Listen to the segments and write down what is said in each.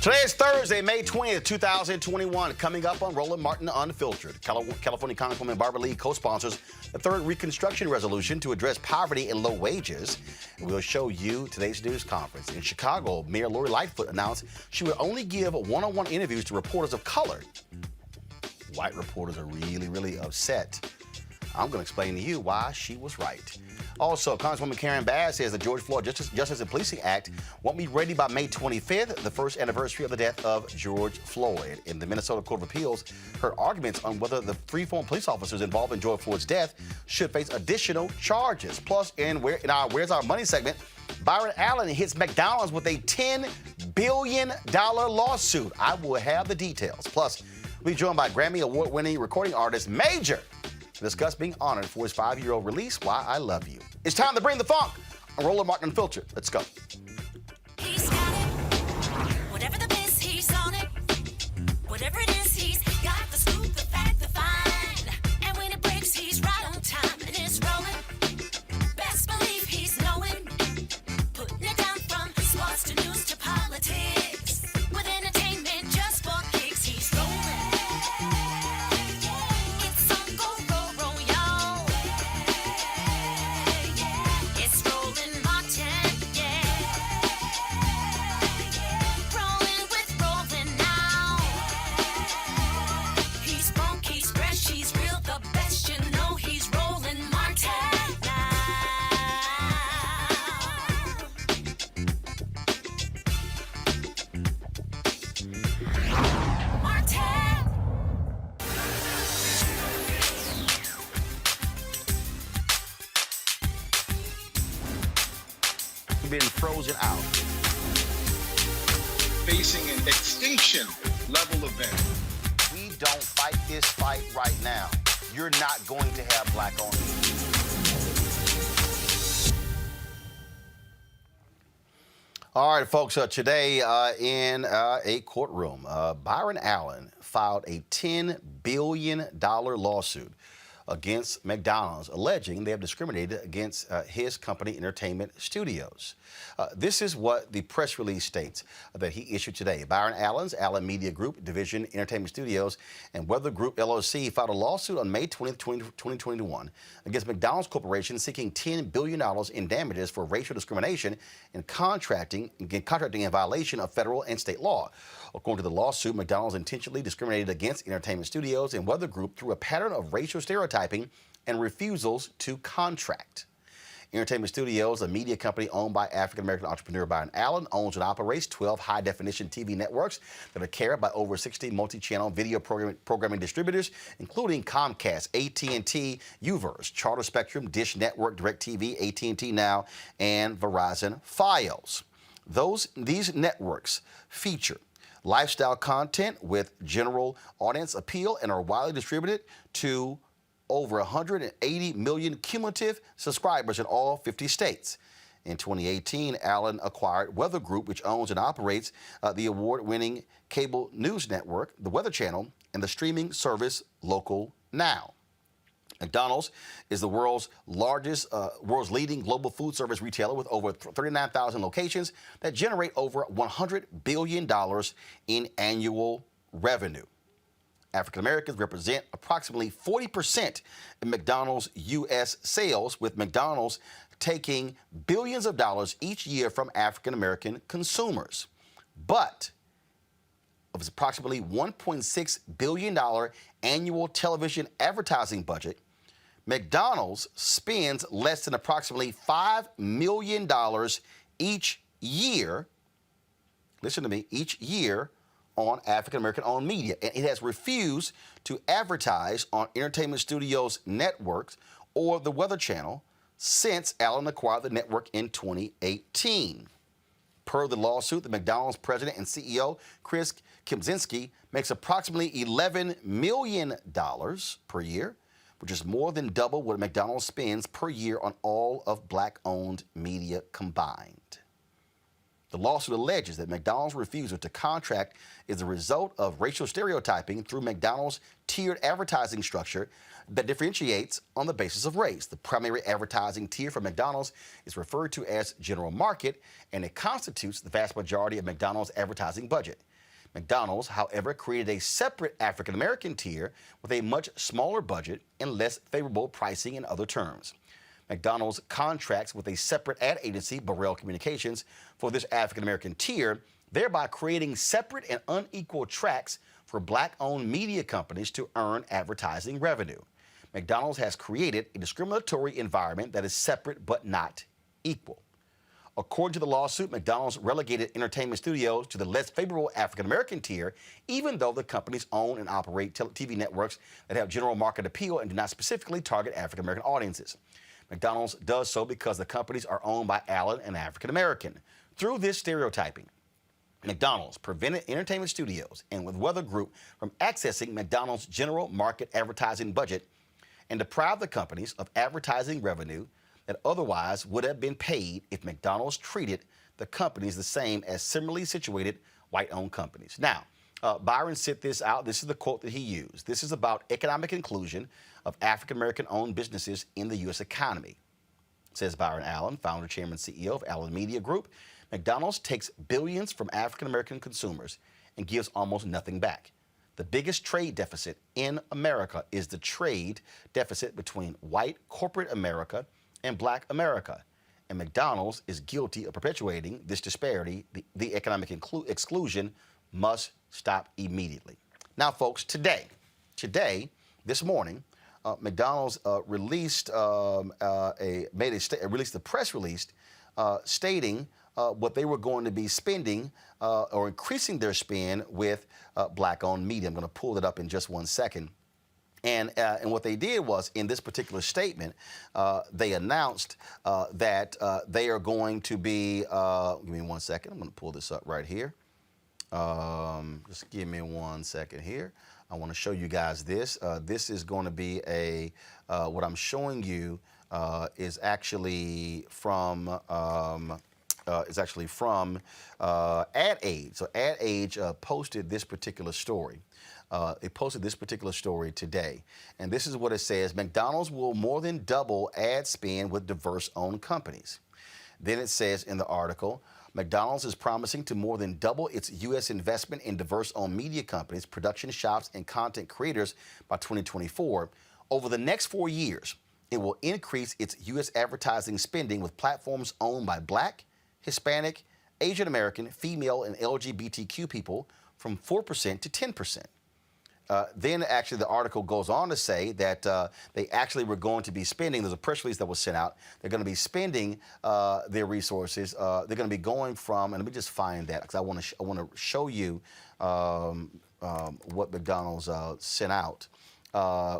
Today is Thursday, May 20th, 2021. Coming up on Roland Martin Unfiltered, California Congresswoman Barber co-sponsors the third Reconstruction resolution to address poverty and low wages. We'll show you today's news conference. In Chicago, Mayor Lightfoot announced she would only give one-on-one interviews to reporters of color. White reporters are really upset. I'm going to explain to you why she was right. Also, Congresswoman Karen Bass says the Floyd Justice and Policing Act won't be ready by May 25th, the first anniversary of the death of George Floyd. In the Minnesota Court of Appeals, heard arguments on whether the three former police officers involved in George Floyd's death should face additional charges. Plus, in our Where's Our Money segment, Byron Allen hits McDonald's with a $10 billion lawsuit. I will have the details. Plus, we'll be joined by Grammy Award-winning recording artist Major to discuss being honored for his 5-year-old release, Why I Love You. It's time to bring the funk on Roland Martin Unfiltered. Let's go. He's got it. Whatever the biz, he's on it. Whatever it is, he's got the scoop, the fact, the find. And when it breaks, he's right on time and it's rolling. Best believe he's knowing. Putting it down from sports to news to politics. been frozen out. Facing an extinction level event. We don't fight this fight right now, you're not going to have black-owned media. All right, folks, today in a courtroom, Byron Allen filed a $10 billion lawsuit against McDonald's, alleging they have discriminated against his company, Entertainment Studios. This is what the press release states that he issued today. Byron Allen's Allen Media Group Division, Entertainment Studios, and Weather Group LLC filed a lawsuit on May 20th, 2021 against McDonald's Corporation, seeking $10 billion in damages for racial discrimination and contracting in violation of federal and state law. According to the lawsuit, McDonald's intentionally discriminated against Entertainment Studios and Weather Group through a pattern of racial stereotyping and refusals to contract. Entertainment Studios, a media company owned by African-American entrepreneur Byron Allen, owns and operates 12 high-definition TV networks that are carried by over 60 multi-channel video programming distributors, including Comcast, AT&T, UVerse, Charter Spectrum, Dish Network, DirecTV, AT&T Now, and Verizon Fios. These networks feature lifestyle content with general audience appeal and are widely distributed to over 180 million cumulative subscribers in all 50 states. In 2018, Allen acquired Weather Group, which owns and operates the award-winning cable news network, the Weather Channel, and the streaming service Local Now. McDonald's is the world's leading global food service retailer with over 39,000 locations that generate over $100 billion in annual revenue. African Americans represent approximately 40% in McDonald's U.S. sales, with McDonald's taking billions of dollars each year from African American consumers. But of its approximately $1.6 billion annual television advertising budget, McDonald's spends less than approximately $5 million each year, listen to me, each year on African-American owned media. And it has refused to advertise on Entertainment Studios networks or the Weather Channel since Allen acquired the network in 2018. Per the lawsuit, the McDonald's president and CEO, Chris Kempczynski, makes approximately $11 million per year, which is more than double what McDonald's spends per year on all of black-owned media combined. The lawsuit alleges that McDonald's refusal to contract is a result of racial stereotyping through McDonald's tiered advertising structure that differentiates on the basis of race. The primary advertising tier for McDonald's is referred to as general market, and it constitutes the vast majority of McDonald's advertising budget. McDonald's, however, created a separate African-American tier with a much smaller budget and less favorable pricing in other terms. McDonald's contracts with a separate ad agency, Burrell Communications, for this African-American tier, thereby creating separate and unequal tracks for black-owned media companies to earn advertising revenue. McDonald's has created a discriminatory environment that is separate but not equal. According to the lawsuit, McDonald's relegated Entertainment Studios to the less favorable African-American tier, even though the companies own and operate TV networks that have general market appeal and do not specifically target African-American audiences. McDonald's does so because the companies are owned by Allen and African American. Through this stereotyping, McDonald's prevented Entertainment Studios and with Weather Group from accessing McDonald's general market advertising budget and deprived the companies of advertising revenue that otherwise would have been paid if McDonald's treated the companies the same as similarly situated white-owned companies. Now, Byron sent this out. This is the quote that he used. This is about economic inclusion of African-American owned businesses in the U.S. economy. Says Byron Allen, founder, chairman, CEO of Allen Media Group. McDonald's takes billions from African-American consumers and gives almost nothing back. The biggest trade deficit in America is the trade deficit between white corporate America and black America. And McDonald's is guilty of perpetuating this disparity. The economic exclusion must stop immediately. Now, folks, today, this morning, McDonald's released a press release stating what they were going to be spending or increasing their spend with black-owned media. I'm going to pull it up in just one second. And what they did was, in this particular statement, they announced that they are going to be, give me 1 second, I'm going to pull this up right here. Just give me 1 second here. I want to show you guys this. This is going to be what I'm showing you is actually from Ad Age. So Ad Age posted this particular story. It posted this particular story today. And this is what it says: McDonald's will more than double ad spend with diverse-owned companies. Then it says in the article, McDonald's is promising to more than double its U.S. investment in diverse-owned media companies, production shops, and content creators by 2024. Over the next 4 years, it will increase its U.S. advertising spending with platforms owned by Black, Hispanic, Asian American, female, and LGBTQ people from 4% to 10%. Then actually the article goes on to say that they actually were going to be spending, there's a press release that was sent out, they're going to be spending their resources. They're going to be going from, and let me just find that because I want to show you what McDonald's sent out.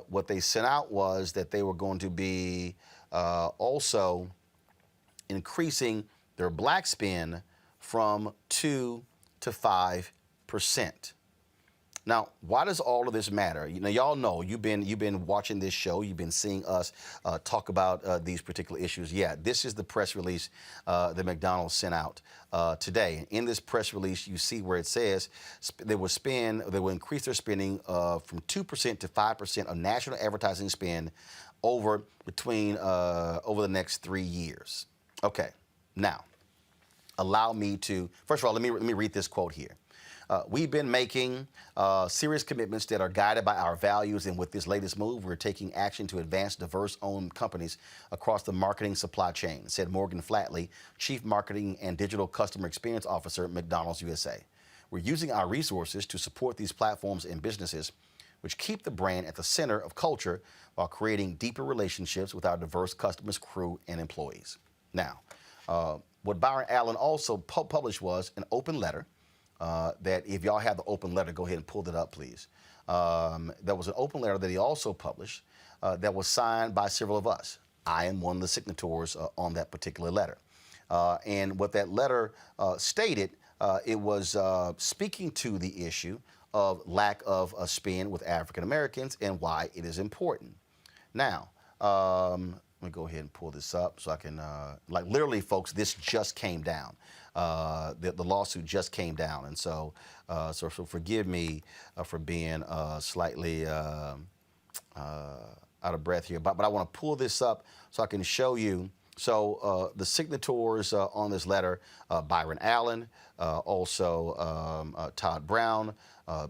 What they sent out was that they were going to be also increasing their Black spend from 2 to 5%. Now, why does all of this matter? You know, y'all know you've been watching this show. You've been seeing us talk about these particular issues. Yeah, this is the press release that McDonald's sent out today. In this press release, you see where it says they will increase their spending from 2% to 5% of national advertising spend over the next 3 years. Okay, now allow me to first of all let me read this quote here. We've been making serious commitments that are guided by our values, and with this latest move, we're taking action to advance diverse-owned companies across the marketing supply chain, said Morgan Flatley, Chief Marketing and Digital Customer Experience Officer at McDonald's USA. We're using our resources to support these platforms and businesses, which keep the brand at the center of culture while creating deeper relationships with our diverse customers, crew, and employees. Now, what Byron Allen also published was an open letter. That if y'all have the open letter, go ahead and pull that up, please. There was an open letter that he also published that was signed by several of us. I am one of the signatories on that particular letter. And what that letter stated, it was speaking to the issue of lack of spend with African Americans and why it is important. Now, let me go ahead and pull this up so I can, like literally, folks, this just came down. The lawsuit just came down, and so forgive me for being slightly out of breath here, but I want to pull this up so I can show you. So the signatories on this letter, Byron Allen, also Todd Brown,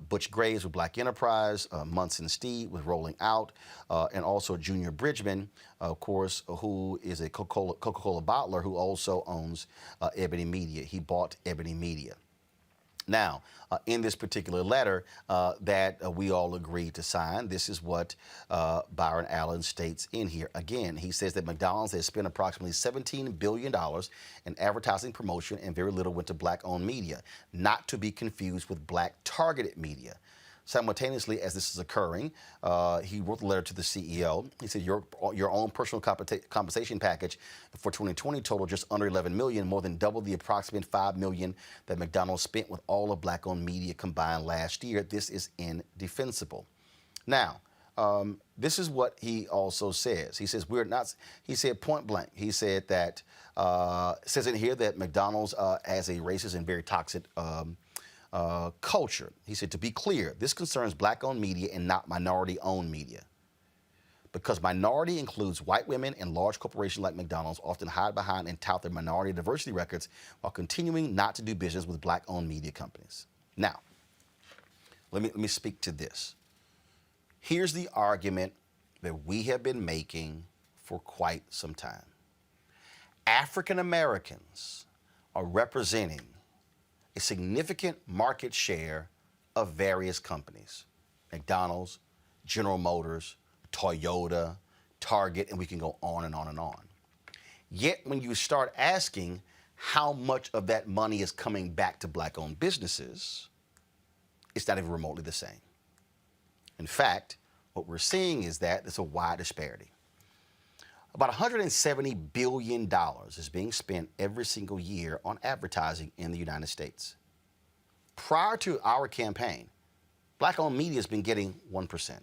Butch Graves with Black Enterprise, Munson Steed with Rolling Out, and also Junior Bridgman, of course, who is a Coca-Cola bottler who also owns Ebony Media. He bought Ebony Media. Now, in this particular letter that we all agreed to sign, this is what Byron Allen states in here. Again, he says that McDonald's has spent approximately $17 billion in advertising promotion and very little went to Black-owned media, not to be confused with Black-targeted media. Simultaneously, as this is occurring, he wrote the letter to the CEO. He said, your own personal compensation package for 2020 totaled just under $11 million, more than double the approximate $5 million that McDonald's spent with all of Black-owned media combined last year. This is indefensible. Now, this is what he also says. He says, he said point blank, he said that, says in here that McDonald's has a racist and very toxic culture. He said, to be clear, this concerns Black-owned media and not minority-owned media. Because minority includes white women and large corporations like McDonald's often hide behind and tout their minority diversity records while continuing not to do business with Black-owned media companies. Now, let me speak to this. Here's the argument that we have been making for quite some time. African Americans are representing a significant market share of various companies, McDonald's, General Motors, Toyota, Target, and we can go on and on and on. Yet when you start asking how much of that money is coming back to Black-owned businesses, it's not even remotely the same. In fact, what we're seeing is that there's a wide disparity. About $170 billion is being spent every single year on advertising in the United States. Prior to our campaign, Black-owned media has been getting 1%.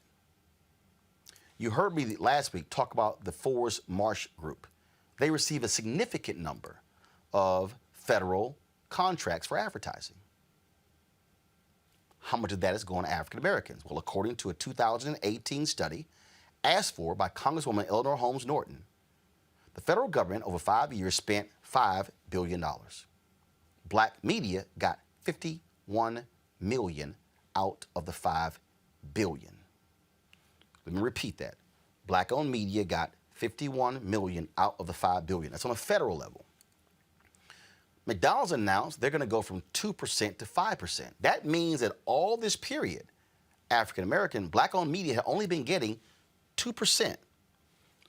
You heard me last week talk about the Forrest Marsh Group. They receive a significant number of federal contracts for advertising. How much of that is going to African Americans? Well, according to a 2018 study asked for by Congresswoman Eleanor Holmes Norton, the federal government over 5 years spent $5 billion. Black media got $51 million out of the $5 billion. Let me repeat that. Black-owned media got $51 million out of the $5 billion. That's on a federal level. McDonald's announced they're going to go from 2% to 5%. That means that all this period, African-American, Black-owned media have only been getting 2%.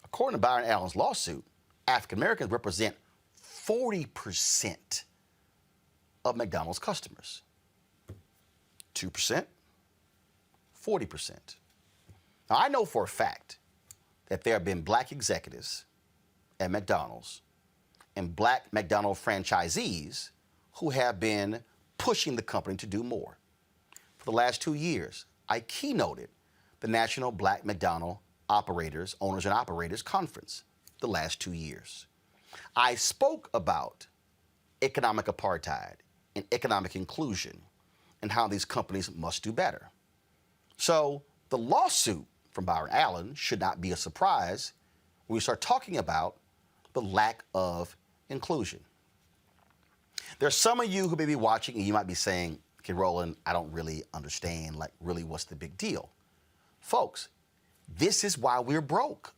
According to Byron Allen's lawsuit, African-Americans represent 40% of McDonald's customers. 2%, 40%. Now, I know for a fact that there have been Black executives at McDonald's and Black McDonald's franchisees who have been pushing the company to do more. For the last 2 years, I keynoted the National Black McDonald Owners and Operators Conference the last 2 years. I spoke about economic apartheid and economic inclusion and how these companies must do better. So the lawsuit from Byron Allen should not be a surprise when we start talking about the lack of inclusion. There's some of you who may be watching and you might be saying, okay, Roland, I don't really understand, like, really, what's the big deal? Folks, this is why we're broke.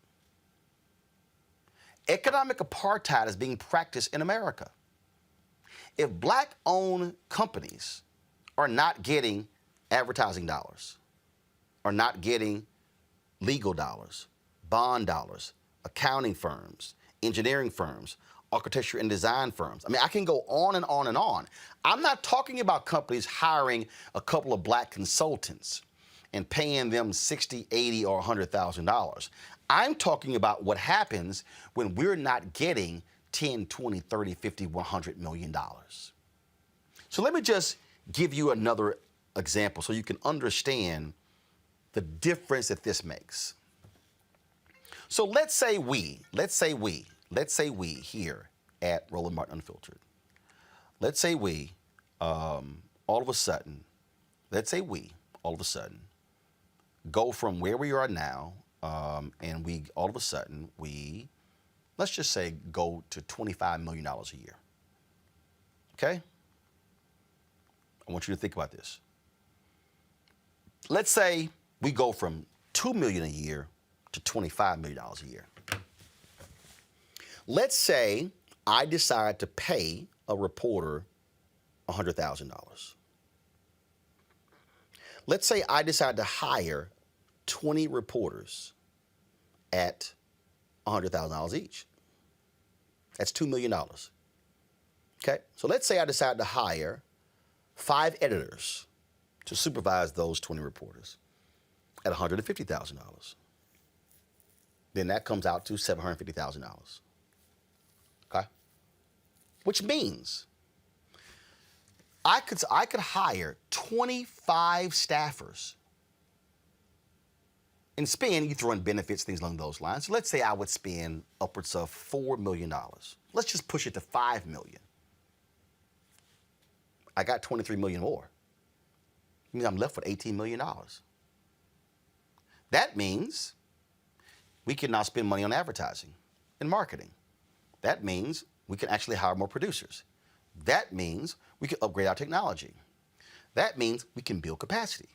Economic apartheid is being practiced in America. If Black-owned companies are not getting advertising dollars, are not getting legal dollars, bond dollars, accounting firms, engineering firms, architecture and design firms. I mean, I can go on and on and on. I'm not talking about companies hiring a couple of Black consultants and paying them $60,000, $80,000, or $100,000. I'm talking about what happens when we're not getting 10, 20, 30, 50, $100 million. So let me just give you another example so you can understand the difference that this makes. So let's say we here at Roland Martin Unfiltered, let's say we, all of a sudden, go from where we are now, and we, all of a sudden, let's just say go to $25 million a year. Okay? I want you to think about this. Let's say we go from $2 million a year to $25 million a year. Let's say I decide to pay a reporter $100,000. Let's say I decide to hire 20 reporters at $100,000 each. That's $2 million. Okay, so let's say I decide to hire 5 editors to supervise those 20 reporters at $150,000. Then that comes out to $750,000. Okay? Which means I could hire 25 staffers and spend, you throw in benefits, things along those lines. So let's say I would spend upwards of $4 million. Let's just push it to $5 million. I got $23 million more. It means I'm left with $18 million. That means we can now spend money on advertising and marketing. That means we can actually hire more producers. That means we can upgrade our technology. That means we can build capacity.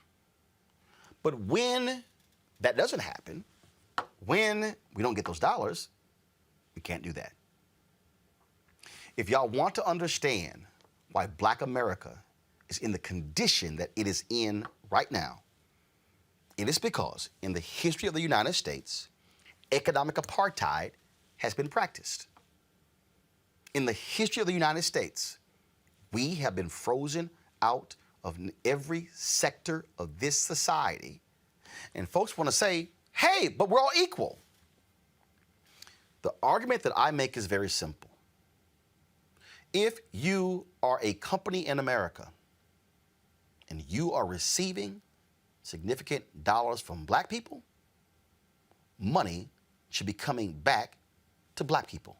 But when that doesn't happen, when we don't get those dollars, we can't do that. If y'all want to understand why Black America is in the condition that it is in right now, it is because in the history of the United States, economic apartheid has been practiced. In the history of the United States, we have been frozen out of every sector of this society And folks want to say, hey, but we're all equal. The argument that I make is very simple. If you are a company in America and you are receiving significant dollars from black people, money should be coming back to black people.